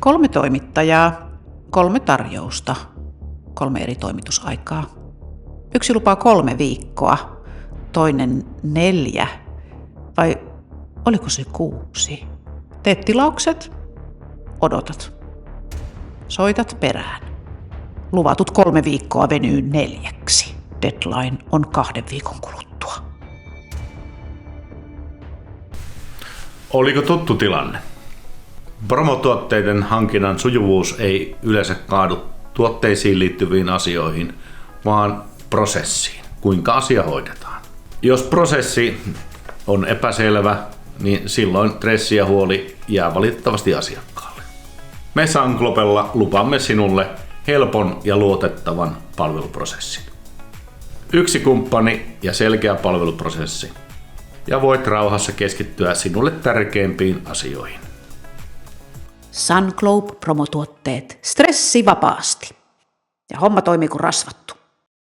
3 toimittajaa, 3 tarjousta, 3 eri toimitusaikaa. Yksi lupaa 3 viikkoa, toinen 4, vai oliko se 6? Teet tilaukset, odotat. Soitat perään. Luvatut 3 viikkoa venyy 4. Deadline on 2 viikon kuluttua. Oliko tuttu tilanne? Promotuotteiden hankinnan sujuvuus ei yleensä kaadu tuotteisiin liittyviin asioihin, vaan prosessiin, kuinka asia hoidetaan. Jos prosessi on epäselvä, niin silloin stressi ja huoli jää valitettavasti asiakkaalle. Me Sunglobella lupaamme sinulle helpon ja luotettavan palveluprosessin. Yksi kumppani ja selkeä palveluprosessi. Ja voit rauhassa keskittyä sinulle tärkeimpiin asioihin. Sunglobe promotuotteet, stressi vapaasti. Ja homma toimii kuin rasvattu.